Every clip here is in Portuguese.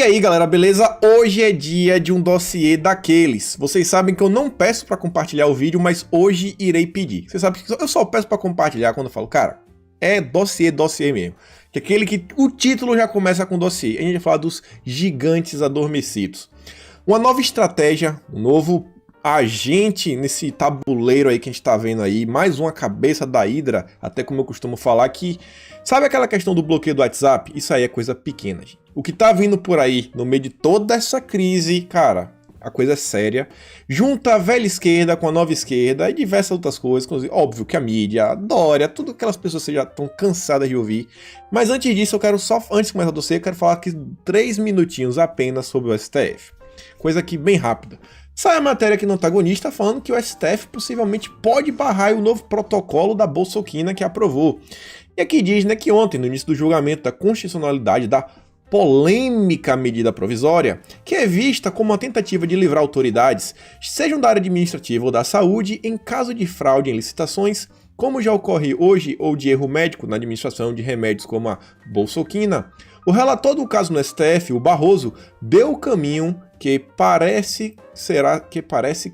aí galera, beleza? Hoje é dia de um dossiê daqueles. Vocês sabem que eu não peço pra compartilhar o vídeo, mas hoje irei pedir. Vocês sabem que eu só peço pra compartilhar quando eu falo, cara, é dossiê mesmo. Que é aquele que o título já começa com dossiê. A gente vai falar dos gigantes adormecidos. Uma nova estratégia, um novo agente nesse tabuleiro aí que a gente tá vendo aí, mais uma cabeça da Hydra, até como eu costumo falar que... Sabe aquela questão do bloqueio do WhatsApp? Isso aí é coisa pequena, gente. O que tá vindo por aí, no meio de toda essa crise, cara, a coisa é séria. Junta a velha esquerda com a nova esquerda e diversas outras coisas. Inclusive, óbvio que a mídia, a Dória, tudo aquelas pessoas que já estão cansadas de ouvir. Mas antes disso, eu quero só, antes de começar o dossiê, eu quero falar aqui 3 minutinhos apenas sobre o STF. Coisa aqui bem rápida. Sai a matéria aqui no antagonista falando que o STF possivelmente pode barrar o novo protocolo da Bolsoquina que aprovou. E aqui diz, né, que ontem, no início do julgamento da constitucionalidade da polêmica medida provisória, que é vista como uma tentativa de livrar autoridades, sejam da área administrativa ou da saúde, em caso de fraude em licitações, como já ocorre hoje, ou de erro médico na administração de remédios como a Bolsoquina. O relator do caso no STF, o Barroso, deu o caminho que parece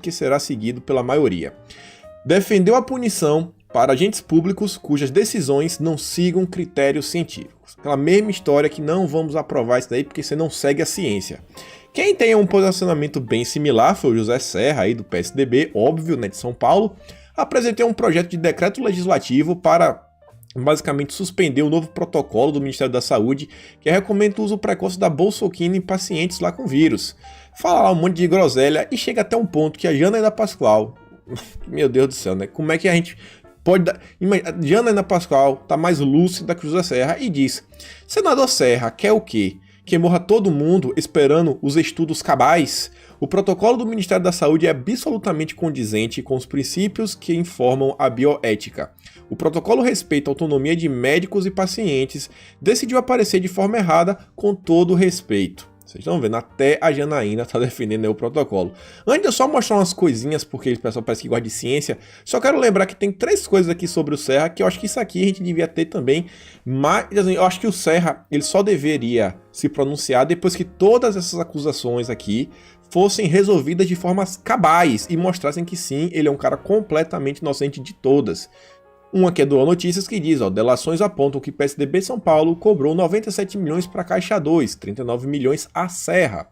que será seguido pela maioria. Defendeu a punição para agentes públicos cujas decisões não sigam critérios científicos. Aquela mesma história que não vamos aprovar isso daí porque você não segue a ciência. Quem tem um posicionamento bem similar foi o José Serra, aí do PSDB, óbvio, né, de São Paulo. Apresentou um projeto de decreto legislativo para basicamente suspender o novo protocolo do Ministério da Saúde que recomenda o uso precoce da Bolsoquina em pacientes lá com vírus. Fala lá um monte de groselha e chega até um ponto que a Janaína Pascoal, meu Deus do céu, né? Como é que a gente pode dar... Janaína Pascoal tá mais lúcida que o José Serra e diz: senador Serra quer o quê? Que morra todo mundo esperando os estudos cabais? O protocolo do Ministério da Saúde é absolutamente condizente com os princípios que informam a bioética. O protocolo respeita a autonomia de médicos e pacientes, decidiu aparecer de forma errada com todo o respeito. Vocês estão vendo, até a Janaína está defendendo o protocolo. Antes de eu só mostrar umas coisinhas, porque o pessoal parece que gosta de ciência, só quero lembrar que tem 3 coisas aqui sobre o Serra, que eu acho que isso aqui a gente devia ter também, mas assim, eu acho que o Serra ele só deveria se pronunciar depois que todas essas acusações aqui fossem resolvidas de formas cabais e mostrassem que sim, ele é um cara completamente inocente de todas. Uma que é do Notícias que diz, ó, delações apontam que o PSDB São Paulo cobrou 97 milhões para Caixa 2, 39 milhões a Serra.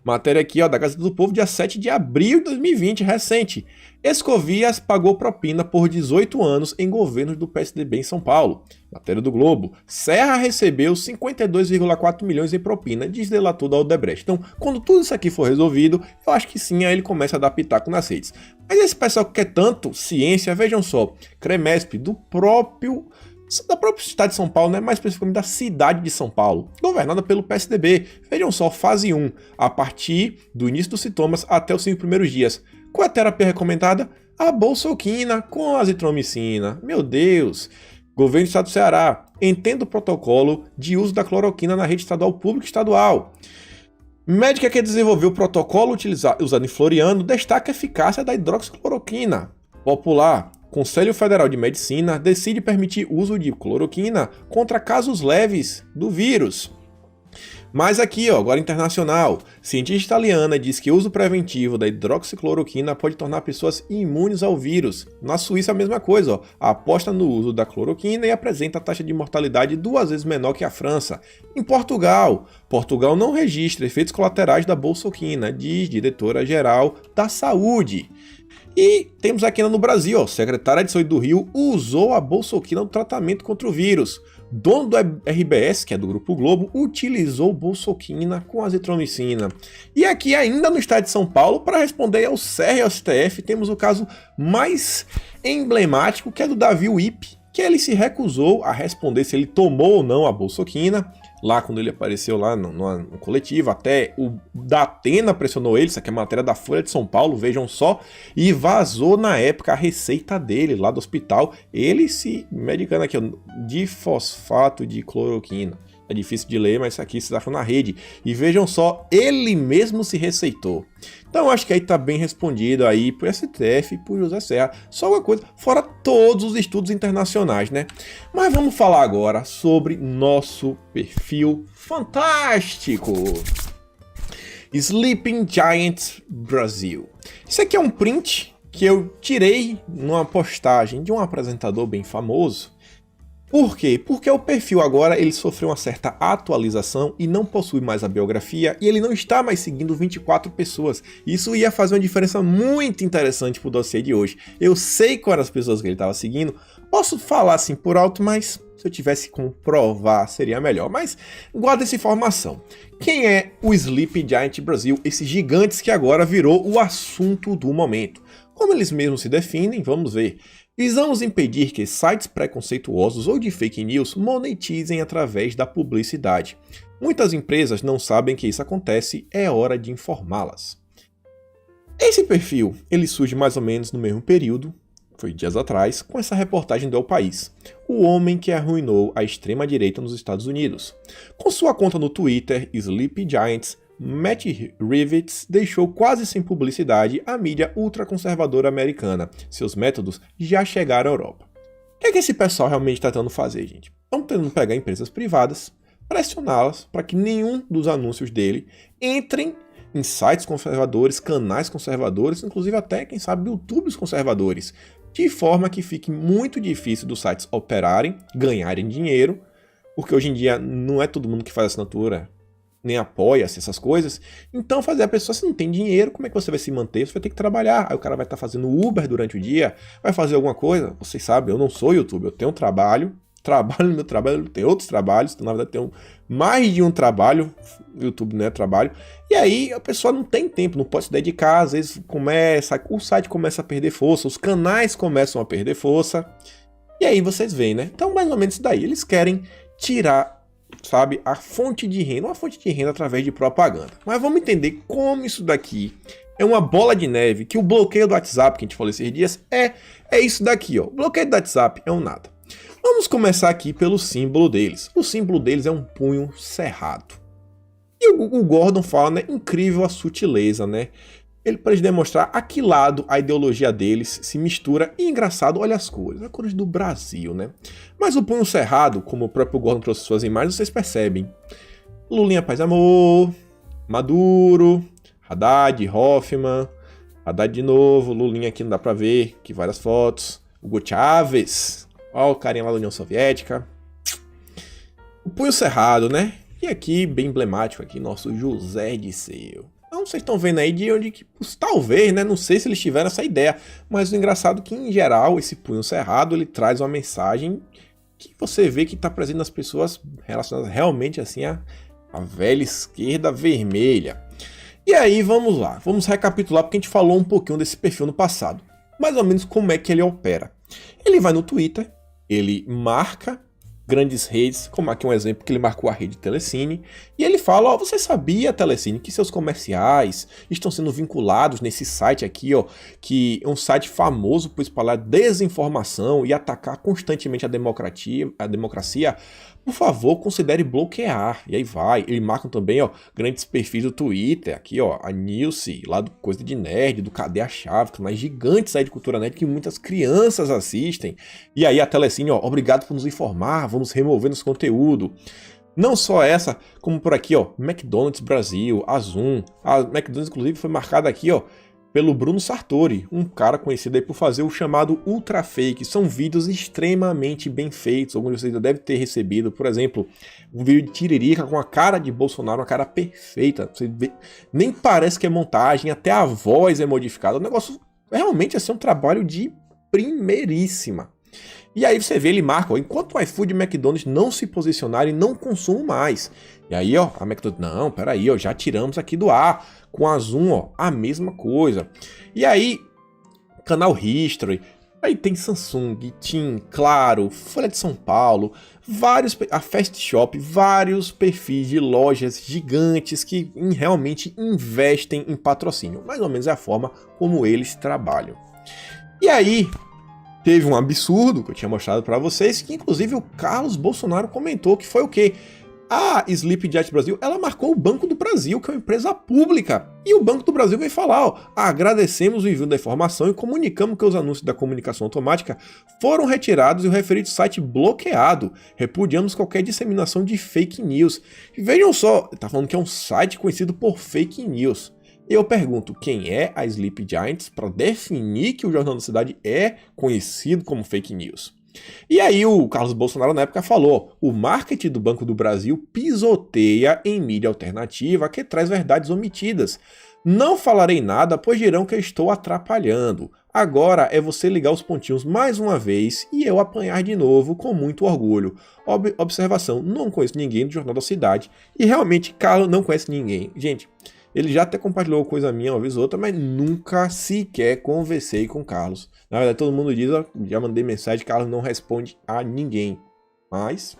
Matéria aqui, ó, da Gazeta do Povo, dia 7 de abril de 2020, recente. Escovias pagou propina por 18 anos em governos do PSDB em São Paulo. Matéria do Globo. Serra recebeu 52,4 milhões em propina, diz delator da Odebrecht. Então, quando tudo isso aqui for resolvido, eu acho que sim, aí ele começa a dar pitaco nas redes. Mas esse pessoal que quer tanto ciência, vejam só, CREMESP, da própria cidade de São Paulo, né? Mais especificamente da cidade de São Paulo, governada pelo PSDB. Vejam só, fase 1, a partir do início dos sintomas até os 5 primeiros dias. Qual é a terapia recomendada? A Bolsoquina com azitromicina. Meu Deus! Governo do Estado do Ceará, entenda o protocolo de uso da cloroquina na rede estadual pública e estadual. Médica que desenvolveu o protocolo usado em Floriano destaca a eficácia da hidroxicloroquina. Popular. Conselho Federal de Medicina decide permitir uso de cloroquina contra casos leves do vírus. Mas aqui, ó, agora internacional. Cientista italiana diz que o uso preventivo da hidroxicloroquina pode tornar pessoas imunes ao vírus. Na Suíça a mesma coisa, ó. Aposta no uso da cloroquina e apresenta a taxa de mortalidade 2 vezes menor que a França. Em Portugal não registra efeitos colaterais da Bolsoquina, diz diretora-geral da Saúde. E temos aqui no Brasil, ó, secretária de Saúde do Rio usou a Bolsoquina no tratamento contra o vírus. Dono do RBS, que é do Grupo Globo, utilizou Bolsoquina com azitromicina. E aqui ainda no estado de São Paulo, para responder ao Serra e ao STF, temos o caso mais emblemático, que é do Davi Wip, que ele se recusou a responder se ele tomou ou não a Bolsoquina. Lá quando ele apareceu lá no coletivo, até o Datena pressionou ele, isso aqui é matéria da Folha de São Paulo, vejam só, e vazou na época a receita dele lá do hospital, ele se medicando aqui, ó, difosfato de cloroquina. É difícil de ler, mas isso aqui vocês acham na rede. E vejam só, ele mesmo se receitou. Então acho que aí tá bem respondido aí por STF e por José Serra. Só uma coisa, fora todos os estudos internacionais, né? Mas vamos falar agora sobre nosso perfil fantástico. Sleeping Giants Brasil. Isso aqui é um print que eu tirei numa postagem de um apresentador bem famoso. Por quê? Porque o perfil agora ele sofreu uma certa atualização e não possui mais a biografia e ele não está mais seguindo 24 pessoas. Isso ia fazer uma diferença muito interessante pro dossiê de hoje. Eu sei quais eram as pessoas que ele estava seguindo, posso falar assim por alto, mas se eu tivesse como provar seria melhor. Mas guarda essa informação. Quem é o Sleeping Giant Brasil? Esses gigantes que agora virou o assunto do momento. Como eles mesmos se definem, vamos ver. Visamos impedir que sites preconceituosos ou de fake news monetizem através da publicidade. Muitas empresas não sabem que isso acontece, é hora de informá-las. Esse perfil, ele surge mais ou menos no mesmo período, foi dias atrás, com essa reportagem do El País, o homem que arruinou a extrema-direita nos Estados Unidos. Com sua conta no Twitter, Sleepy Giants, Matt Rivets deixou quase sem publicidade a mídia ultraconservadora americana. Seus métodos já chegaram à Europa. O que é que esse pessoal realmente está tentando fazer, gente? Estão tentando pegar empresas privadas, pressioná-las para que nenhum dos anúncios dele entrem em sites conservadores, canais conservadores, inclusive até, quem sabe, YouTubes conservadores, de forma que fique muito difícil dos sites operarem, ganharem dinheiro, porque hoje em dia não é todo mundo que faz assinatura, nem apoia-se essas coisas. Então fazer a pessoa, se não tem dinheiro, como é que você vai se manter? Você vai ter que trabalhar. Aí o cara vai estar fazendo Uber durante o dia, vai fazer alguma coisa. Vocês sabem, eu não sou YouTube, eu tenho um trabalho no meu trabalho, eu tenho outros trabalhos, então, na verdade tenho mais de um trabalho, YouTube não é trabalho, e aí a pessoa não tem tempo, não pode se dedicar, às vezes o site começa a perder força, os canais começam a perder força, e aí vocês veem, né? Então mais ou menos isso daí, eles querem tirar, sabe, a fonte de renda, uma fonte de renda através de propaganda. Mas vamos entender como isso daqui é uma bola de neve, que o bloqueio do WhatsApp, que a gente falou esses dias, é isso daqui, ó. O bloqueio do WhatsApp é um nada. Vamos começar aqui pelo símbolo deles. O símbolo deles é um punho cerrado. E o Gordon fala, né, incrível a sutileza, né? Ele para demonstrar a que lado a ideologia deles se mistura. E engraçado, olha as cores do Brasil, né? Mas o punho cerrado, como o próprio Gordon trouxe suas imagens, vocês percebem. Lulinha Paz e Amor, Maduro, Haddad, Hoffmann, Haddad de novo, Lulinha aqui não dá pra ver, que várias fotos. Hugo Chávez, ó o carinha lá da União Soviética. O punho cerrado, né? E aqui, bem emblemático aqui, nosso José Dirceu. Então vocês estão vendo aí de onde que, talvez, né, não sei se eles tiveram essa ideia, mas o engraçado é que, em geral, esse punho cerrado, ele traz uma mensagem que você vê que está presente nas pessoas relacionadas realmente assim à velha esquerda vermelha. E aí, vamos lá, vamos recapitular, porque a gente falou um pouquinho desse perfil no passado. Mais ou menos como é que ele opera. Ele vai no Twitter, ele marca grandes redes, como aqui um exemplo que ele marcou a rede Telecine, e ele fala, ó, você sabia, Telecine, que seus comerciais estão sendo vinculados nesse site aqui, ó, que é um site famoso por espalhar desinformação e atacar constantemente a democracia, por favor, considere bloquear. E aí vai, ele marca também, ó, grandes perfis do Twitter, aqui, ó, a Nilce, lá do Coisa de Nerd, do Cadê a Chave, canais gigantes aí de cultura nerd que muitas crianças assistem. E aí a Telecine, ó, obrigado por nos informar, vamos remover nosso conteúdo. Não só essa, como por aqui, ó, McDonald's Brasil, a Zoom. A McDonald's, inclusive, foi marcada aqui, ó, pelo Bruno Sartori, um cara conhecido aí por fazer o chamado Ultra Fake. São vídeos extremamente bem feitos, alguns de vocês já devem ter recebido, por exemplo, um vídeo de Tiririca com a cara de Bolsonaro, uma cara perfeita. Você vê, nem parece que é montagem, até a voz é modificada. O negócio realmente é um trabalho de primeiríssima. E aí você vê, ele marca, ó, enquanto o iFood e o McDonald's não se posicionarem, não consumo mais. E aí, ó, a McDonald's, não, peraí, ó, já tiramos aqui do ar. Com a Zoom, ó, a mesma coisa. E aí, canal History, aí tem Samsung, TIM, Claro, Folha de São Paulo, a Fast Shop, vários perfis de lojas gigantes que realmente investem em patrocínio. Mais ou menos é a forma como eles trabalham. E aí, teve um absurdo que eu tinha mostrado para vocês, que inclusive o Carlos Bolsonaro comentou, que foi o quê? a Sleep Giant Brasil, ela marcou o Banco do Brasil, que é uma empresa pública. E o Banco do Brasil vem falar, ó, agradecemos o envio da informação e comunicamos que os anúncios da comunicação automática foram retirados e o referido site bloqueado. Repudiamos qualquer disseminação de fake news. E vejam só, tá falando que é um site conhecido por fake news. E eu pergunto, quem é a Sleep Giants para definir que o Jornal da Cidade é conhecido como fake news? E aí o Carlos Bolsonaro na época falou, o marketing do Banco do Brasil pisoteia em mídia alternativa que traz verdades omitidas. Não falarei nada, pois dirão que eu estou atrapalhando. Agora é você ligar os pontinhos mais uma vez e eu apanhar de novo com muito orgulho. Observação, não conheço ninguém do Jornal da Cidade e realmente Carlos não conhece ninguém. Gente, ele já até compartilhou coisa minha uma vez ou outra, mas nunca sequer conversei com o Carlos. Na verdade, todo mundo diz, ó, já mandei mensagem, Carlos não responde a ninguém. Mas,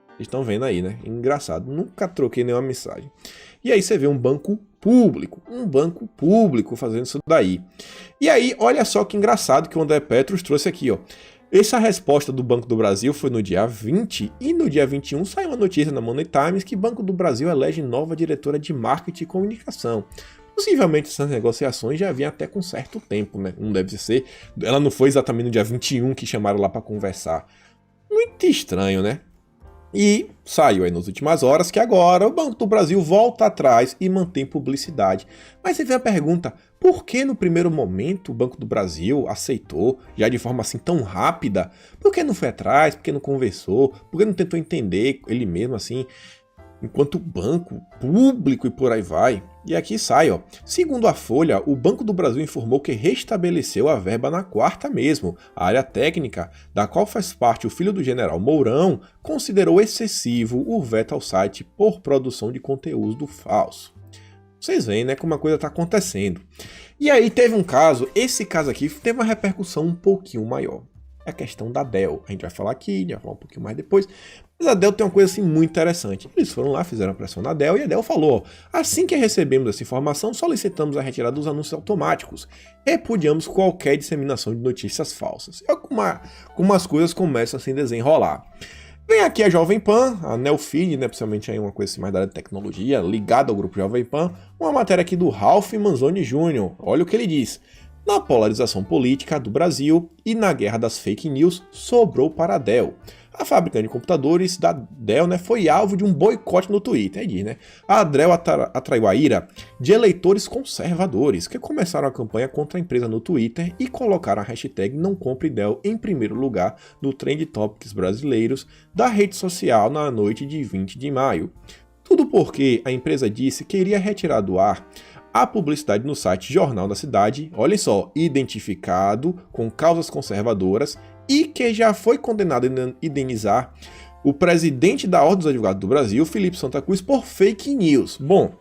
vocês estão vendo aí, né? Engraçado, nunca troquei nenhuma mensagem. E aí você vê um banco público fazendo isso daí. E aí, olha só que engraçado que o André Petros trouxe aqui, ó. Essa resposta do Banco do Brasil foi no dia 20 e no dia 21 saiu uma notícia na Money Times que Banco do Brasil elege nova diretora de marketing e comunicação. Possivelmente essas negociações já vinham até com certo tempo, né? Não deve ser. Ela não foi exatamente no dia 21 que chamaram lá para conversar. Muito estranho, né? E saiu aí nas últimas horas que agora o Banco do Brasil volta atrás e mantém publicidade. Mas você vê a pergunta, por que no primeiro momento o Banco do Brasil aceitou, já de forma assim tão rápida? Por que não foi atrás? Por que não conversou? Por que não tentou entender ele mesmo assim, enquanto banco público e por aí vai? E aqui sai, ó. Segundo a Folha, o Banco do Brasil informou que restabeleceu a verba na quarta mesmo. A área técnica, da qual faz parte o filho do general Mourão, considerou excessivo o veto ao site por produção de conteúdo falso. Vocês veem, né, como a coisa está acontecendo. E aí teve um caso, esse caso aqui teve uma repercussão um pouquinho maior. É a questão da Dell. A gente vai falar aqui, a gente vai falar um pouquinho mais depois. Mas a Dell tem uma coisa assim muito interessante. Eles foram lá, fizeram a pressão na Dell e a Dell falou, assim que recebemos essa informação, solicitamos a retirada dos anúncios automáticos. Repudiamos qualquer disseminação de notícias falsas. É como as coisas começam a se desenrolar. Vem aqui a Jovem Pan, a Nelfeed, né, principalmente aí uma coisa assim mais da área de tecnologia, ligada ao grupo Jovem Pan, uma matéria aqui do Ralph Manzoni Jr. Olha o que ele diz. Na polarização política do Brasil e na guerra das fake news, sobrou para a Dell. A fabricante de computadores da Dell, né, foi alvo de um boicote no Twitter. Aí diz, né? A Dell atraiu a ira de eleitores conservadores que começaram a campanha contra a empresa no Twitter e colocaram a hashtag Não Compre Dell em primeiro lugar no Trend Topics brasileiros da rede social na noite de 20 de maio. Tudo porque a empresa disse que iria retirar do ar a publicidade no site Jornal da Cidade, olhem só, identificado com causas conservadoras e que já foi condenado a indenizar o presidente da Ordem dos Advogados do Brasil, Felipe Santa Cruz, por fake news. Bom,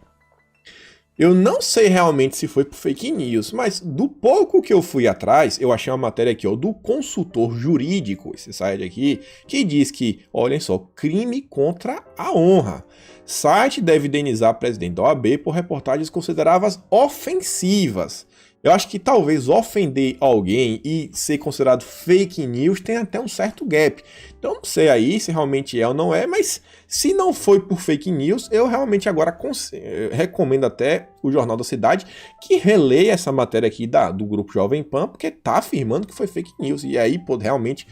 eu não sei realmente se foi por fake news, mas do pouco que eu fui atrás, eu achei uma matéria aqui, ó, do consultor jurídico, esse site aqui, que diz que, olhem só, crime contra a honra. Site deve indenizar o presidente da OAB por reportagens consideradas ofensivas. Eu acho que talvez ofender alguém e ser considerado fake news tem até um certo gap. Então não sei aí se realmente é ou não é, mas se não foi por fake news, eu realmente agora recomendo até o Jornal da Cidade que releia essa matéria aqui do Grupo Jovem Pan, porque tá afirmando que foi fake news. E aí realmente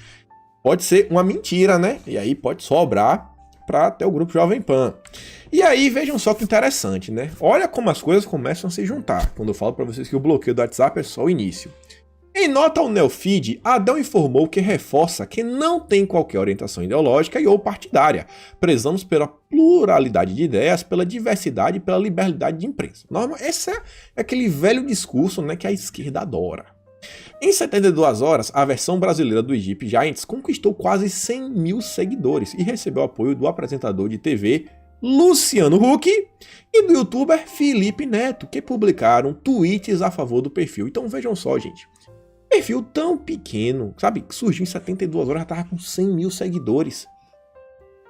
pode ser uma mentira, né? E aí pode sobrar para até o Grupo Jovem Pan. E aí, vejam só que interessante, né? Olha como as coisas começam a se juntar, quando eu falo para vocês que o bloqueio do WhatsApp é só o início. Em nota ao Nelfeed, a Dell informou que reforça que não tem qualquer orientação ideológica e ou partidária. Prezamos pela pluralidade de ideias, pela diversidade e pela liberdade de imprensa. Esse é aquele velho discurso, né, que a esquerda adora. Em 72 horas, a versão brasileira do Sleep Giants conquistou quase 100 mil seguidores e recebeu apoio do apresentador de TV Luciano Huck e do youtuber Felipe Neto, que publicaram tweets a favor do perfil. Então vejam só, gente. Perfil tão pequeno, sabe? Que surgiu em 72 horas, já tava com 100 mil seguidores.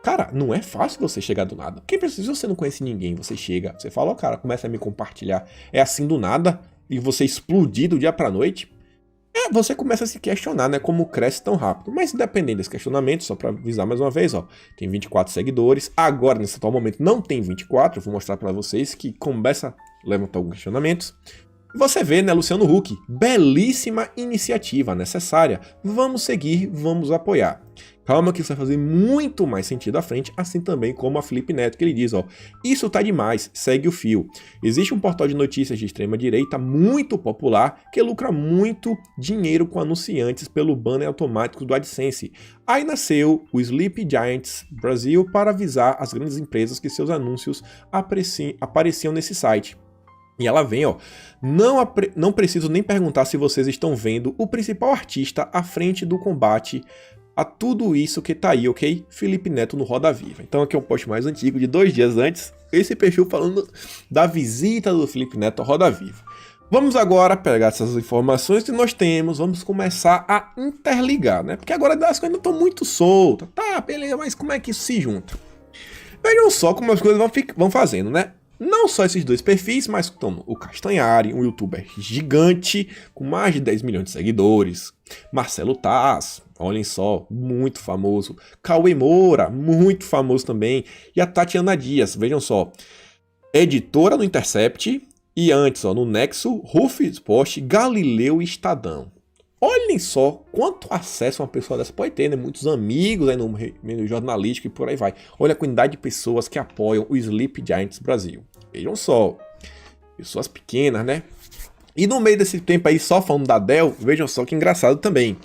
Cara, não é fácil você chegar do nada. Quem precisa, se você não conhece ninguém, você chega, você fala, ó, cara, começa a me compartilhar. É assim do nada e você explodir do dia pra noite. Você começa a se questionar, né, como cresce tão rápido. Mas independente desse questionamento, só para avisar mais uma vez, ó, tem 24 seguidores. Agora, nesse atual momento, não tem 24. Eu vou mostrar para vocês que começa a levantar alguns questionamentos. Você vê, né, Luciano Huck, belíssima iniciativa necessária. Vamos seguir, vamos apoiar. Calma que isso vai fazer muito mais sentido à frente, assim também como a Felipe Neto, que ele diz, ó, isso tá demais, segue o fio. Existe um portal de notícias de extrema direita muito popular que lucra muito dinheiro com anunciantes pelo banner automático do AdSense. Aí nasceu o Sleep Giants Brasil para avisar as grandes empresas que seus anúncios apareciam nesse site. E ela vem, ó, não preciso nem perguntar se vocês estão vendo o principal artista à frente do combate a tudo isso que tá aí, ok? Felipe Neto no Roda Viva. Então aqui é um post mais antigo, de 2 dias antes, esse perfil falando da visita do Felipe Neto ao Roda Viva. Vamos agora pegar essas informações que nós temos, vamos começar a interligar, né? Porque agora as coisas estão muito soltas, tá, beleza, mas como é que isso se junta? Vejam só como as coisas vão fazendo, né? Não só esses dois perfis, mas como o Castanhari, um youtuber gigante com mais de 10 milhões de seguidores, Marcelo Taz, olhem só, muito famoso, Cauê Moura, muito famoso também, e a Tatiana Dias, vejam só, editora no Intercept, e antes, ó, no Nexo, Ruf Sport, Galileu e Estadão. Olhem só quanto acesso uma pessoa dessa pode ter, né? Muitos amigos aí no meio jornalístico e por aí vai. Olha a quantidade de pessoas que apoiam o Sleep Giants Brasil. Vejam só, pessoas pequenas, né? E no meio desse tempo aí, só falando da Dell, vejam só que engraçado também.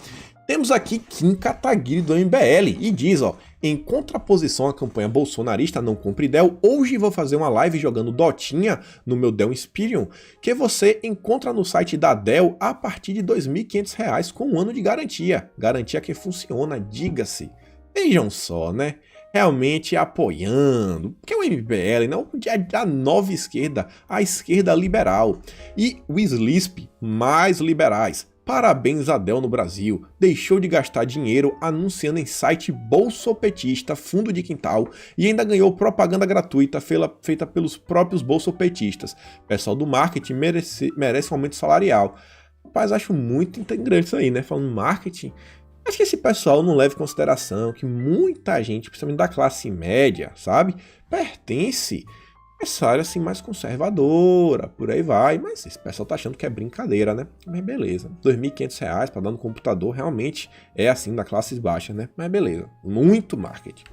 Temos aqui Kim Kataguiri do MBL e diz, ó, em contraposição à campanha bolsonarista Não Compre Dell, hoje vou fazer uma live jogando Dotinha no meu Dell Inspiron, que você encontra no site da Dell a partir de R$ 2.500 com 1 ano de garantia. Garantia que funciona, diga-se. Vejam só, né? Realmente apoiando, porque o MBL, não a nova esquerda, a esquerda liberal. E o Slisp, mais liberais. Parabéns a Dell no Brasil, deixou de gastar dinheiro anunciando em site bolsopetista, fundo de quintal, e ainda ganhou propaganda gratuita feita pelos próprios bolsopetistas. O pessoal do marketing merece um aumento salarial. Rapaz, acho muito integrante isso aí, né? Falando marketing, acho que esse pessoal não leva em consideração que muita gente, principalmente da classe média, sabe, pertence essa área assim mais conservadora, por aí vai, mas esse pessoal tá achando que é brincadeira, né? Mas beleza, R$ 2.500 para dar no computador realmente é assim da classe baixa, né? Mas beleza, muito marketing.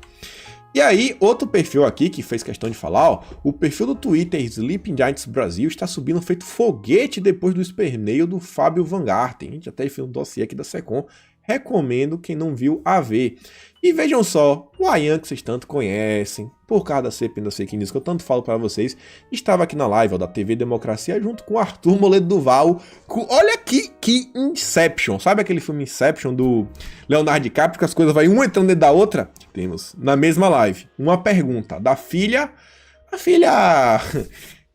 E aí, outro perfil aqui que fez questão de falar, ó, o perfil do Twitter Sleeping Giants Brasil está subindo feito foguete depois do esperneio do Fábio Van Garten. A gente até fez um dossiê aqui da Secom. Recomendo quem não viu a ver. E vejam só, o Ayan que vocês tanto conhecem, por causa da CPI das fake news que eu tanto falo para vocês, estava aqui na live ó, da TV Democracia junto com o Arthur Moledo Duval. Olha aqui que Inception, sabe aquele filme Inception do Leonardo DiCaprio que as coisas vão uma entrando dentro da outra? Temos na mesma live uma pergunta da filha, a filha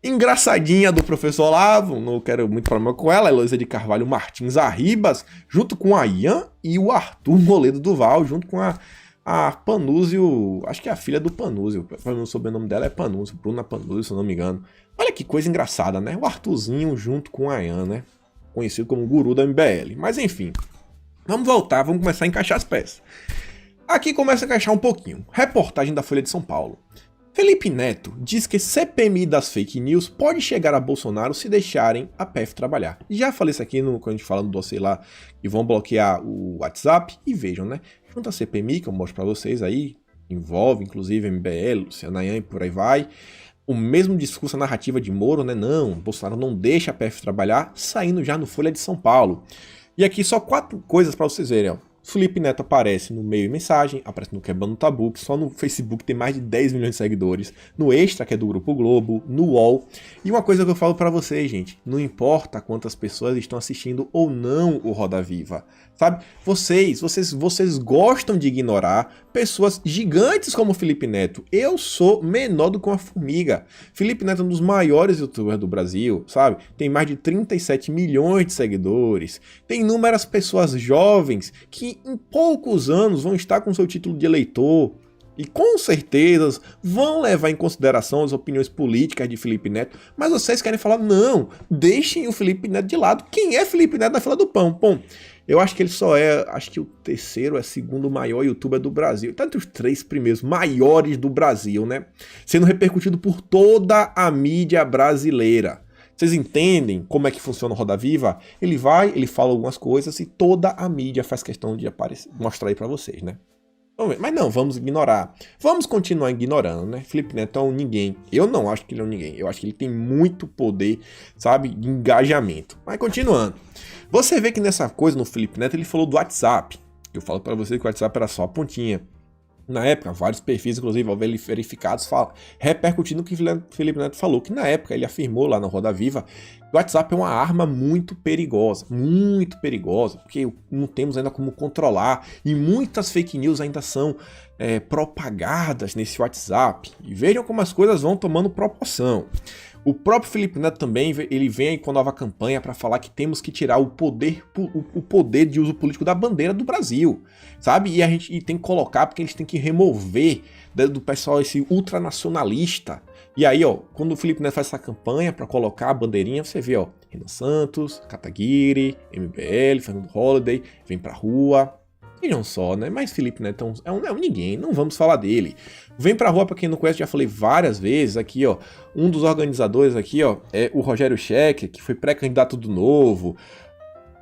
engraçadinha do professor Olavo, não quero muito problema com ela, Heloísa de Carvalho Martins Arribas, junto com a Ian e o Arthur Moledo Duval, junto com a Panúzio, acho que é a filha do Panúzio, o sobrenome dela é Panúzio, Bruna Panúzio, se eu não me engano. Olha que coisa engraçada, né? O Arthurzinho junto com a Ian, né? Conhecido como guru da MBL. Mas enfim, vamos voltar, vamos começar a encaixar as peças. Aqui começa a encaixar um pouquinho. Reportagem da Folha de São Paulo. Felipe Neto diz que CPMI das fake news pode chegar a Bolsonaro se deixarem a PF trabalhar. Já falei isso aqui quando a gente fala no dossiê lá, que vão bloquear o WhatsApp, e vejam, né? Junto à CPMI, que eu mostro pra vocês aí, envolve inclusive MBL, Luciano Ayan e por aí vai, o mesmo discurso, a narrativa de Moro, né? Não, Bolsonaro não deixa a PF trabalhar, saindo já no Folha de São Paulo. E aqui só 4 coisas pra vocês verem, ó. Felipe Neto aparece no Meio e Mensagem, aparece no Quebrando o Tabu, que só no Facebook tem mais de 10 milhões de seguidores, no Extra, que é do Grupo Globo, no UOL. E uma coisa que eu falo pra vocês, gente, não importa quantas pessoas estão assistindo ou não o Roda Viva, sabe? Vocês gostam de ignorar pessoas gigantes como o Felipe Neto. Eu sou menor do que uma formiga. Felipe Neto é um dos maiores youtubers do Brasil, sabe? Tem mais de 37 milhões de seguidores. Tem inúmeras pessoas jovens que em poucos anos vão estar com seu título de eleitor. E com certeza vão levar em consideração as opiniões políticas de Felipe Neto, mas vocês querem falar, não, deixem o Felipe Neto de lado. Quem é Felipe Neto na fila do pão? Bom, eu acho que ele só é, acho que o terceiro é segundo maior youtuber do Brasil. Tá entre os 3 primeiros maiores do Brasil, né? Sendo repercutido por toda a mídia brasileira. Vocês entendem como é que funciona o Roda Viva? Ele vai, ele fala algumas coisas e toda a mídia faz questão de mostrar aí pra vocês, né? Mas não, vamos ignorar. Vamos continuar ignorando, né? Felipe Neto é um ninguém. Eu não acho que ele é um ninguém. Eu acho que ele tem muito poder, sabe, de engajamento. Mas continuando. Você vê que nessa coisa no Felipe Neto ele falou do WhatsApp. Eu falo pra você que o WhatsApp era só a pontinha. Na época, vários perfis, inclusive verificados, repercutindo o que Felipe Neto falou, que na época ele afirmou lá na Roda Viva que o WhatsApp é uma arma muito perigosa, porque não temos ainda como controlar e muitas fake news ainda são propagadas nesse WhatsApp. E vejam como as coisas vão tomando proporção. O próprio Felipe Neto também, ele vem aí com a nova campanha para falar que temos que tirar o poder de uso político da bandeira do Brasil, sabe? E a gente tem que colocar, porque eles têm que remover do pessoal esse ultranacionalista. E aí, ó, quando o Felipe Neto faz essa campanha para colocar a bandeirinha, você vê, ó, Renan Santos, Kataguiri, MBL, Fernando Holliday, vem pra rua. E não só, né? Mas Felipe Neto é um ninguém, não vamos falar dele. Vem pra rua, pra quem não conhece, já falei várias vezes aqui, ó. Um dos organizadores aqui, ó, é o Rogério Scheck, que foi pré-candidato do Novo.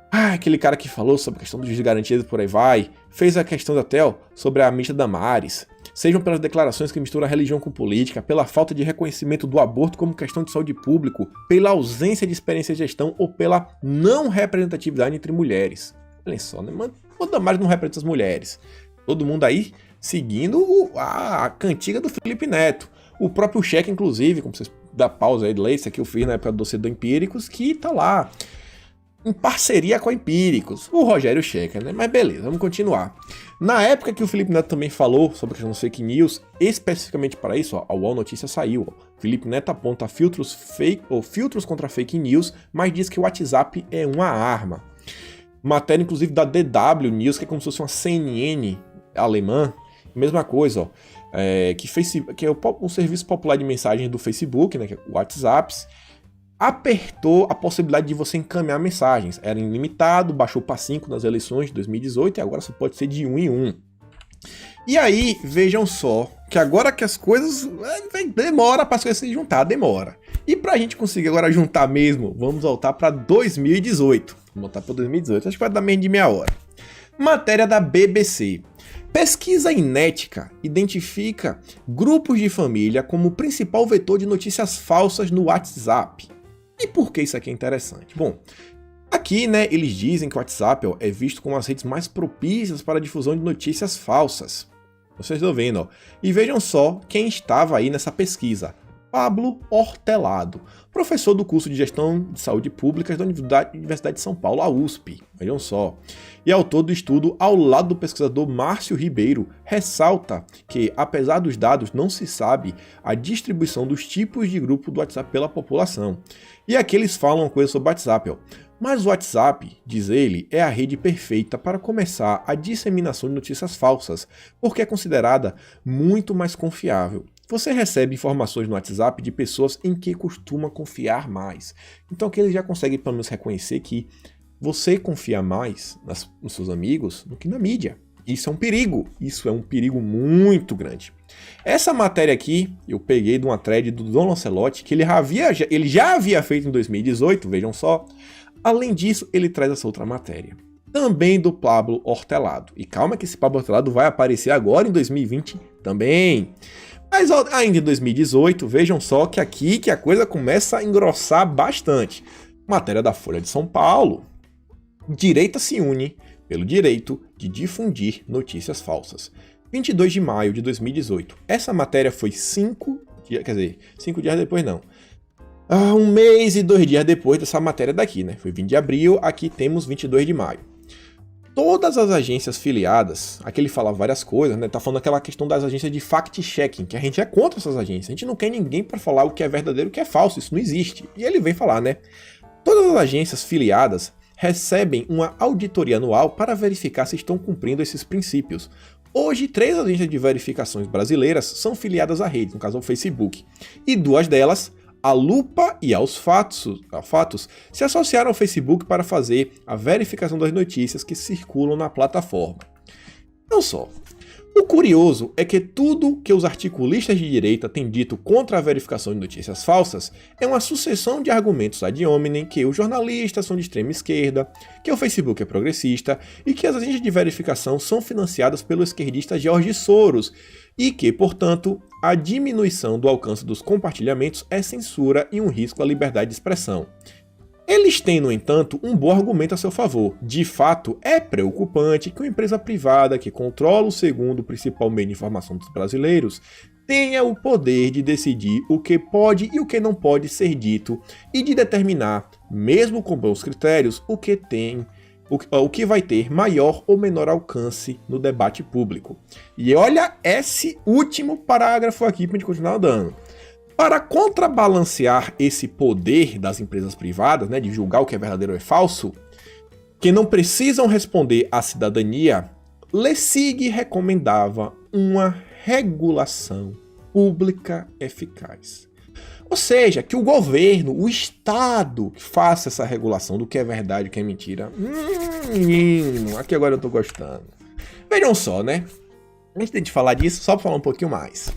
Ah, aquele cara que falou sobre a questão dos garantias e por aí vai. Fez a questão da TEL sobre a Misha Damares. Sejam pelas declarações que misturam a religião com política, pela falta de reconhecimento do aborto como questão de saúde pública, pela ausência de experiência de gestão ou pela não representatividade entre mulheres. Olha só, né, mano? O Damares não representa as mulheres. Todo mundo aí seguindo a cantiga do Felipe Neto. O próprio Cheque, inclusive, como vocês dá pausa aí de ler, isso aqui eu fiz na época do dossiê do Empíricos, que tá lá em parceria com a Empíricos. O Rogério Cheque, né? Mas beleza, vamos continuar. Na época que o Felipe Neto também falou sobre a questão das fake news, especificamente para isso, ó, a UOL Notícia saiu. Ó. Felipe Neto aponta filtros contra fake news, mas diz que o WhatsApp é uma arma. Matéria, inclusive, da DW News, que é como se fosse uma CNN alemã. Mesma coisa, ó. Que é o serviço popular de mensagem do Facebook, né, que é o WhatsApp, apertou a possibilidade de você encaminhar mensagens. Era ilimitado, baixou para 5 nas eleições de 2018 e agora só pode ser de 1 em 1. E aí, vejam só, que agora que as coisas... demora para as coisas se juntar, demora. E pra gente conseguir agora juntar mesmo, vamos voltar para 2018. Vamos voltar para 2018, acho que vai dar menos de meia hora. Matéria da BBC. Pesquisa inédita identifica grupos de família como principal vetor de notícias falsas no WhatsApp. E por que isso aqui é interessante? Bom, aqui, né, eles dizem que o WhatsApp é visto como as redes mais propícias para a difusão de notícias falsas. Vocês estão vendo, ó. E vejam só quem estava aí nessa pesquisa. Pablo Hortelado, professor do curso de Gestão de Saúde Pública da Universidade de São Paulo, a USP. Vejam só. E autor do estudo, ao lado do pesquisador Márcio Ribeiro, ressalta que, apesar dos dados, não se sabe a distribuição dos tipos de grupo do WhatsApp pela população. E aqui eles falam uma coisa sobre o WhatsApp, ó. Mas o WhatsApp, diz ele, é a rede perfeita para começar a disseminação de notícias falsas, porque é considerada muito mais confiável. Você recebe informações no WhatsApp de pessoas em que costuma confiar mais. Então aqui ele já consegue pelo menos reconhecer que você confia mais nos seus amigos do que na mídia. Isso é um perigo muito grande. Essa matéria aqui eu peguei de uma thread do Dom Lancelotti, que ele já havia feito em 2018, vejam só. Além disso, ele traz essa outra matéria. Também do Pablo Hortelado. E calma que esse Pablo Hortelado vai aparecer agora em 2020 também. Mas ainda em 2018, vejam só que aqui que a coisa começa a engrossar bastante. Matéria da Folha de São Paulo. Direita se une pelo direito de difundir notícias falsas. 22 de maio de 2018. Essa matéria foi 5 dias depois não. 1 mês e 2 dias depois dessa matéria daqui, né? Foi 20 de abril, aqui temos 22 de maio. Todas as agências filiadas, aqui ele fala várias coisas, né? Tá falando aquela questão das agências de fact-checking, que a gente é contra essas agências. A gente não quer ninguém para falar o que é verdadeiro e o que é falso, isso não existe. E ele vem falar, né? Todas as agências filiadas recebem uma auditoria anual para verificar se estão cumprindo esses princípios. Hoje, 3 agências de verificações brasileiras são filiadas à rede, no caso ao Facebook, e 2 delas, a Lupa e a Fatos, se associaram ao Facebook para fazer a verificação das notícias que circulam na plataforma. Não só. O curioso é que tudo que os articulistas de direita têm dito contra a verificação de notícias falsas é uma sucessão de argumentos ad hominem que os jornalistas são de extrema esquerda, que o Facebook é progressista e que as agências de verificação são financiadas pelo esquerdista George Soros e que, portanto, a diminuição do alcance dos compartilhamentos é censura e um risco à liberdade de expressão. Eles têm, no entanto, um bom argumento a seu favor. De fato, é preocupante que uma empresa privada que controla o segundo principal meio de informação dos brasileiros tenha o poder de decidir o que pode e o que não pode ser dito e de determinar, mesmo com bons critérios, o que vai ter maior ou menor alcance no debate público. E olha esse último parágrafo aqui para a gente continuar andando. Para contrabalancear esse poder das empresas privadas, né, de julgar o que é verdadeiro ou é falso, que não precisam responder à cidadania, Lessig recomendava uma regulação pública eficaz. Ou seja, que o governo, o Estado, faça essa regulação do que é verdade e o que é mentira. Menino, aqui agora eu tô gostando. Vejam só, né? Antes de falar disso, só para falar um pouquinho mais.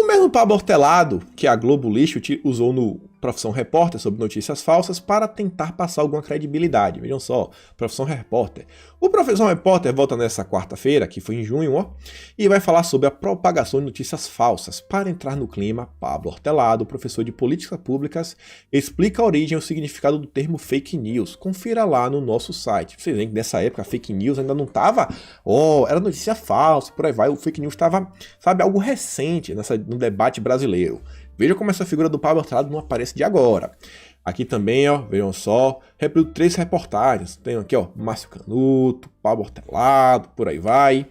O mesmo Pablo Hortelado, que a Globo Lixo usou no Profissão Repórter sobre notícias falsas para tentar passar alguma credibilidade. Vejam só, Profissão Repórter. O Profissão Repórter volta nessa quarta-feira, que foi em junho, ó, e vai falar sobre a propagação de notícias falsas. Para entrar no clima, Pablo Hortelado, professor de Políticas Públicas, explica a origem e o significado do termo fake news. Confira lá no nosso site. Vocês veem que nessa época a fake news ainda não estava, era notícia falsa, por aí vai. O fake news estava, sabe, algo recente no debate brasileiro. Veja como essa figura do Pablo Hortelado não aparece de agora. Aqui também, ó, vejam só, reproduzo 3 reportagens. Tem aqui, ó, Márcio Canuto, Pablo Hortelado, por aí vai.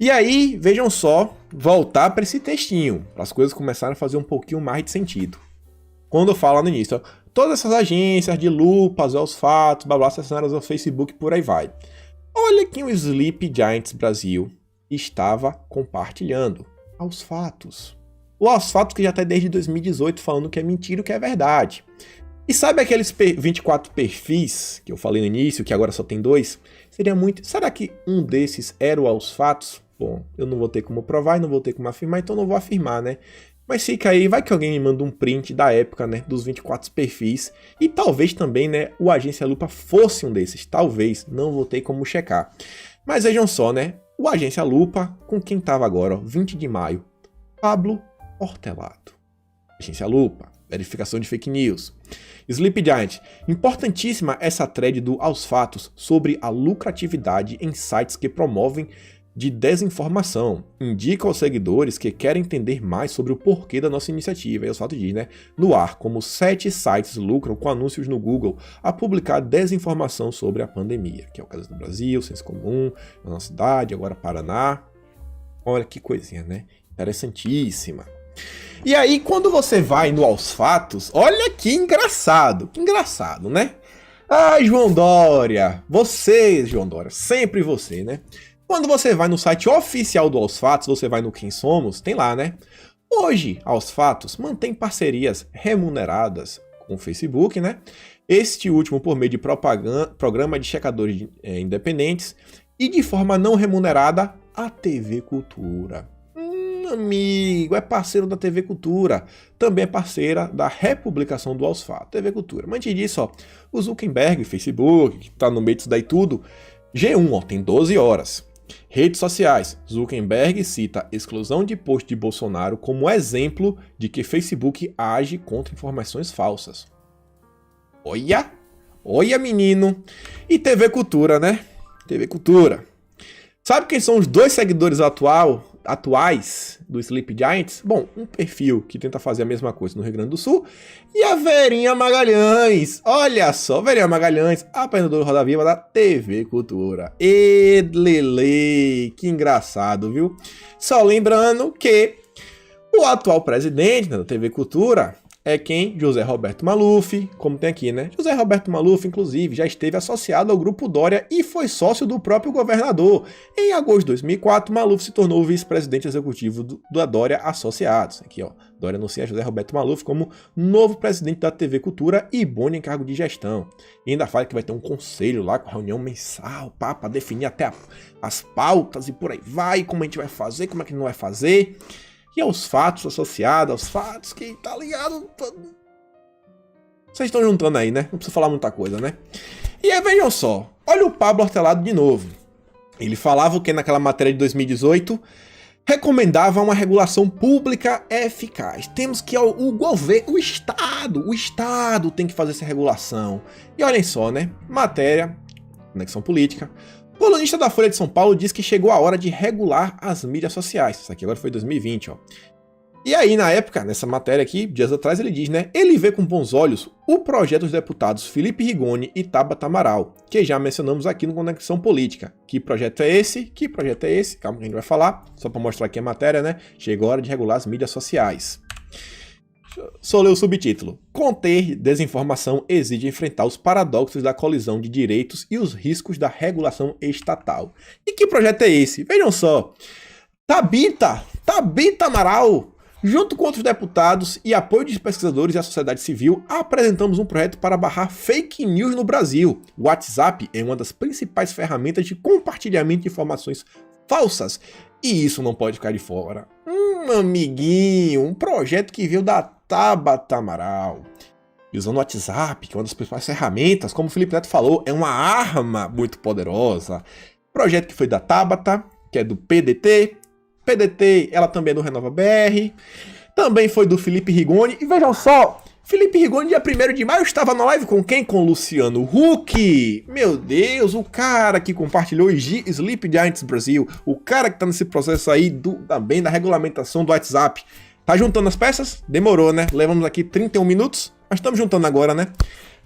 E aí, vejam só, voltar para esse textinho, para as coisas começarem a fazer um pouquinho mais de sentido. Quando eu falo no início, ó, todas essas agências de lupas, aos fatos, blá blá, assinadas ao Facebook, por aí vai. Olha quem o Sleep Giants Brasil estava compartilhando. Aos fatos. O Aos Fatos que já está desde 2018 falando que é mentira e que é verdade. E sabe aqueles 24 perfis que eu falei no início, que agora só tem 2? Será que um desses era o Aos Fatos? Bom, eu não vou ter como provar e não vou ter como afirmar, então não vou afirmar, né? Mas fica aí, vai que alguém me manda um print da época, né, dos 24 perfis. E talvez também, né, o Agência Lupa fosse um desses. Talvez, não vou ter como checar. Mas vejam só, né, o Agência Lupa, com quem estava agora, ó, 20 de maio, Pablo Hortelado. Agência Lupa, verificação de fake news. Sleep Giant, importantíssima essa thread do Aos Fatos sobre a lucratividade em sites que promovem de desinformação. Indica aos seguidores que querem entender mais sobre o porquê da nossa iniciativa. E Aos Fatos diz, né? No ar, como 7 sites lucram com anúncios no Google a publicar desinformação sobre a pandemia. Que é o caso do Brasil, Senso Comum, na nossa cidade, agora Paraná. Olha que coisinha, né? Interessantíssima. E aí, quando você vai no Aos Fatos, olha que engraçado, né? Ah, João Dória, você, João Dória, sempre você, né? Quando você vai no site oficial do Aos Fatos, você vai no Quem Somos, tem lá, né? Hoje, Aos Fatos mantém parcerias remuneradas com o Facebook, né? Este último por meio de programa de checadores independentes e de forma não remunerada a TV Cultura. Amigo, é parceiro da TV Cultura, também é parceira da republicação do Aos Fatos, TV Cultura. Mas antes disso, ó, o Zuckerberg, Facebook, que tá no meio disso daí tudo, G1, ó, tem 12 horas. Redes sociais, Zuckerberg cita exclusão de post de Bolsonaro como exemplo de que Facebook age contra informações falsas. Olha menino. E TV Cultura, né? TV Cultura. Sabe quem são os 2 seguidores atuais do Sleep Giants? Bom, um perfil que tenta fazer a mesma coisa no Rio Grande do Sul e a Verinha Magalhães. Olha só, Verinha Magalhães, apresentadora Roda Viva da TV Cultura. E Lele, que engraçado, viu? Só lembrando que o atual presidente da TV Cultura é quem? José Roberto Maluf, como tem aqui, né? José Roberto Maluf, inclusive, já esteve associado ao Grupo Dória e foi sócio do próprio governador. Em agosto de 2004, Maluf se tornou vice-presidente executivo da Dória Associados. Aqui, ó, Dória anuncia José Roberto Maluf como novo presidente da TV Cultura e Boni em cargo de gestão. E ainda fala que vai ter um conselho lá com reunião mensal, para definir até as pautas e por aí vai, como a gente vai fazer, como é que não vai fazer. E aos fatos associados, aos fatos que tá ligado. Vocês estão juntando aí, né? Não precisa falar muita coisa, né? E aí vejam só, olha o Pablo Hortelado de novo. Ele falava o que naquela matéria de 2018? Recomendava uma regulação pública eficaz. Temos que o governo, o Estado tem que fazer essa regulação. E olhem só, né? Matéria, conexão política. O colunista da Folha de São Paulo diz que chegou a hora de regular as mídias sociais. Isso aqui agora foi 2020, ó. E aí, na época, nessa matéria aqui, dias atrás, ele diz, né? Ele vê com bons olhos o projeto dos deputados Felipe Rigoni e Tabata Amaral, que já mencionamos aqui no Conexão Política. Que projeto é esse? Que projeto é esse? Calma que a gente vai falar, só para mostrar aqui a matéria, né? Chegou a hora de regular as mídias sociais. Só ler o subtítulo. Conter desinformação exige enfrentar os paradoxos da colisão de direitos e os riscos da regulação estatal. E que projeto é esse? Vejam só. Tabita Amaral, junto com outros deputados e apoio de pesquisadores e a sociedade civil, apresentamos um projeto para barrar fake news no Brasil. O WhatsApp é uma das principais ferramentas de compartilhamento de informações falsas. E isso não pode ficar de fora. Amiguinho, um projeto que veio da Tabata Amaral. E usando o WhatsApp, que é uma das principais ferramentas, como o Felipe Neto falou, é uma arma muito poderosa. Projeto que foi da Tabata, que é do PDT. PDT, ela também é do Renova BR. Também foi do Felipe Rigoni. E vejam só, Felipe Rigoni, dia 1º de maio, estava na live com quem? Com Luciano Huck. Meu Deus, o cara que compartilhou Sleep Giants Brasil. O cara que tá nesse processo aí também da regulamentação do WhatsApp. Tá juntando as peças? Demorou, né? Levamos aqui 31 minutos, mas estamos juntando agora, né?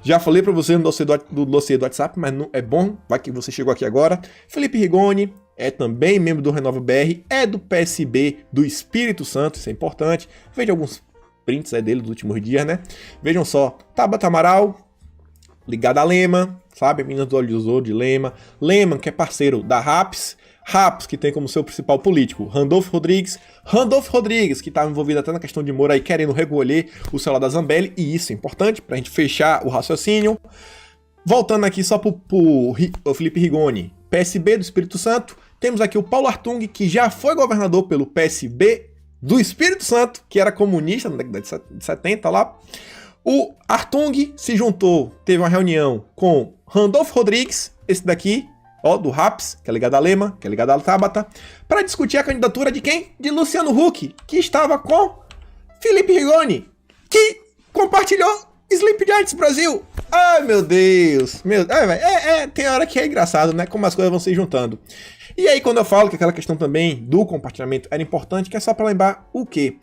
Já falei pra você no dossiê do WhatsApp, mas não é bom, vai que você chegou aqui agora. Felipe Rigoni é também membro do Renova BR, é do PSB do Espírito Santo, isso é importante. Veja alguns prints aí dele dos últimos dias, né? Vejam só, Tabata Amaral, ligada a Lema, sabe? Minas do Olho Ouro de Lema. Lema, que é parceiro da RAPS, que tem como seu principal político Randolfo Rodrigues, que estava envolvido até na questão de Moro aí, querendo recolher o celular da Zambelli, e isso é importante pra gente fechar o raciocínio. Voltando aqui só pro Felipe Rigoni, PSB do Espírito Santo, temos aqui o Paulo Artung, que já foi governador pelo PSB do Espírito Santo, que era comunista na década de 70 lá. O Artung se juntou, teve uma reunião com Randolfo Rodrigues, esse daqui, ó, do RAPS, que é ligado a Lema, que é ligado a Tabata, para discutir a candidatura de quem? De Luciano Huck, que estava com Felipe Rigoni, que compartilhou Sleep Giants Brasil. Ai, meu Deus. Tem hora que é engraçado, né? Como as coisas vão se juntando. E aí, quando eu falo que aquela questão também do compartilhamento era importante, que é só para lembrar o quê?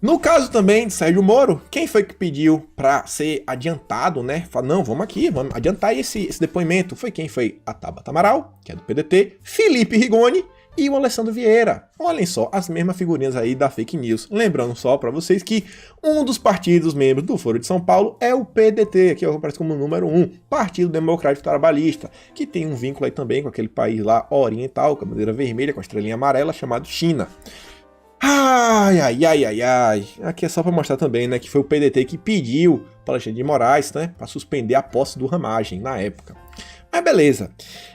No caso também de Sérgio Moro, quem foi que pediu para ser adiantado, né? Fala, não, vamos adiantar esse depoimento. Foi quem? Foi a Tabata Amaral, que é do PDT, Felipe Rigoni e o Alessandro Vieira. Olhem só, as mesmas figurinhas aí da fake news. Lembrando só para vocês que um dos partidos membros do Foro de São Paulo é o PDT, que aparece como número 1, Partido Democrático Trabalhista, que tem um vínculo aí também com aquele país lá oriental, com a bandeira vermelha, com a estrelinha amarela, chamado China. Ai. Aqui é só para mostrar também, né, que foi o PDT que pediu para Alexandre de Moraes, né, para suspender a posse do Ramagem na época. Mas beleza.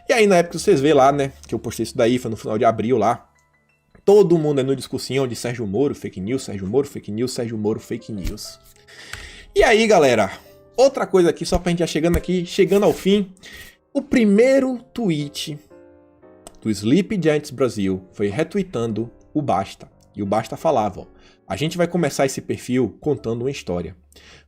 E aí na época vocês vê lá, né, que eu postei isso daí, foi no final de abril lá. Todo mundo é no discursinho de Sérgio Moro, fake news, Sérgio Moro, fake news, Sérgio Moro, fake news. E aí, galera, outra coisa aqui, só pra gente já chegando ao fim. O primeiro tweet do Sleep Giants Brasil foi retweetando o Basta. E o Basta falava, ó, a gente vai começar esse perfil contando uma história.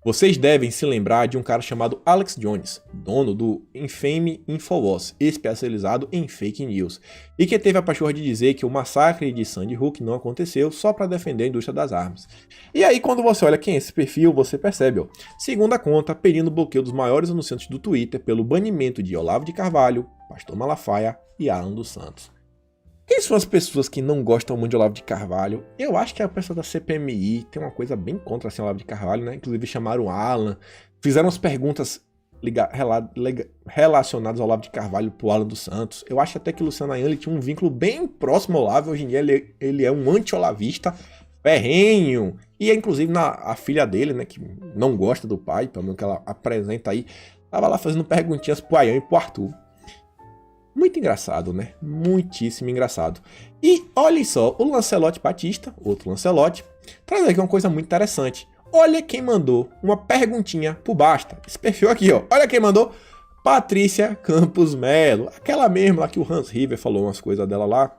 Vocês devem se lembrar de um cara chamado Alex Jones, dono do infame Infowars, especializado em fake news, e que teve a pachorra de dizer que o massacre de Sandy Hook não aconteceu só para defender a indústria das armas. E aí quando você olha quem é esse perfil, você percebe, ó, segunda conta, pedindo o bloqueio dos maiores anunciantes do Twitter pelo banimento de Olavo de Carvalho, Pastor Malafaia e Alan dos Santos. Quem quem são as pessoas que não gostam muito de Olavo de Carvalho? Eu acho que a pessoa da CPMI tem uma coisa bem contra assim, Olavo de Carvalho, né? Inclusive chamaram o Alan, fizeram as perguntas relacionadas ao Olavo de Carvalho pro Alan dos Santos. Eu acho até que o Luciano Ayan tinha um vínculo bem próximo ao Olavo. Hoje em dia ele é um anti-olavista ferrenho. E inclusive a filha dele, né, que não gosta do pai, pelo menos que ela apresenta aí, tava lá fazendo perguntinhas pro Ayan e pro Arthur. Muito engraçado, né? Muitíssimo engraçado. E olhem só, o Lancelotti Batista, outro Lancelotti, traz aqui uma coisa muito interessante. Olha quem mandou uma perguntinha pro Basta. Esse perfil aqui, ó. Olha quem mandou. Patrícia Campos Melo. Aquela mesma lá que o Hans River falou umas coisas dela lá.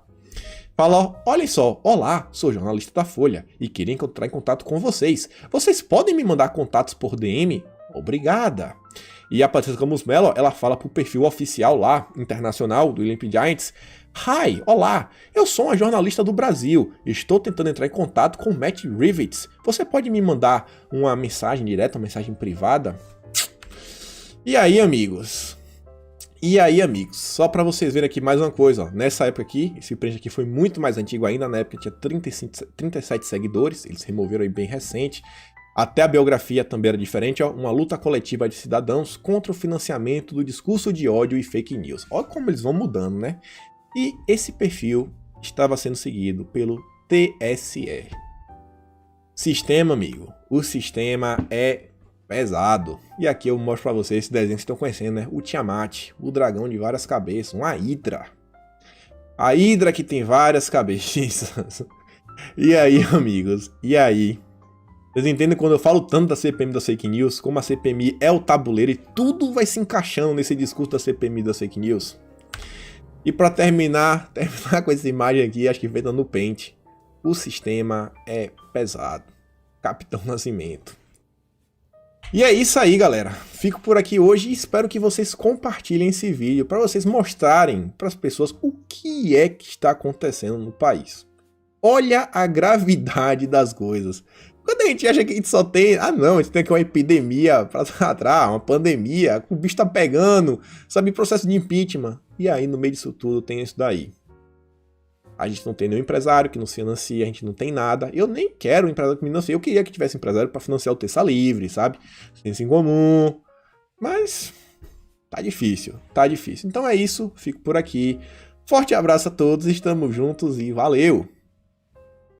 Fala, olhem só, olá, sou jornalista da Folha e queria entrar em contato com vocês. Vocês podem me mandar contatos por DM? Obrigada. E a Patrícia Campos Melo, ela fala pro perfil oficial lá, internacional, do Olympic Giants. Hi, olá, eu sou uma jornalista do Brasil. Estou tentando entrar em contato com Matt Rivets. Você pode me mandar uma mensagem direta, uma mensagem privada? E aí, amigos? Só para vocês verem aqui mais uma coisa, ó. Nessa época aqui, esse print aqui foi muito mais antigo ainda, na época tinha 37 seguidores, eles removeram aí bem recente. Até a biografia também era diferente, ó, uma luta coletiva de cidadãos contra o financiamento do discurso de ódio e fake news. Olha como eles vão mudando, né? E esse perfil estava sendo seguido pelo TSE. Sistema, amigo, o sistema é pesado. E aqui eu mostro pra vocês esse desenho que vocês estão conhecendo, né? O Tiamat, o dragão de várias cabeças, uma hidra. A hidra que tem várias cabeças. E aí, amigos, e aí? Vocês entendem quando eu falo tanto da CPMI das fake news, como a CPMI é o tabuleiro e tudo vai se encaixando nesse discurso da CPMI das fake news? E pra terminar com essa imagem aqui, acho que feita no Paint, o sistema é pesado. Capitão Nascimento. E é isso aí, galera. Fico por aqui hoje e espero que vocês compartilhem esse vídeo para vocês mostrarem para as pessoas o que é que está acontecendo no país. Olha a gravidade das coisas. Quando a gente acha que a gente só tem... Ah, não, a gente tem aqui uma epidemia pra trás, uma pandemia, o bicho tá pegando, sabe, processo de impeachment. E aí, no meio disso tudo, tem isso daí. A gente não tem nenhum empresário que nos financia, a gente não tem nada. Eu nem quero um empresário que me financie. Eu queria que tivesse empresário para financiar o Terça Livre, sabe? Ciência em Comum. Mas tá difícil, tá difícil. Então é isso, fico por aqui. Forte abraço a todos, estamos juntos e valeu!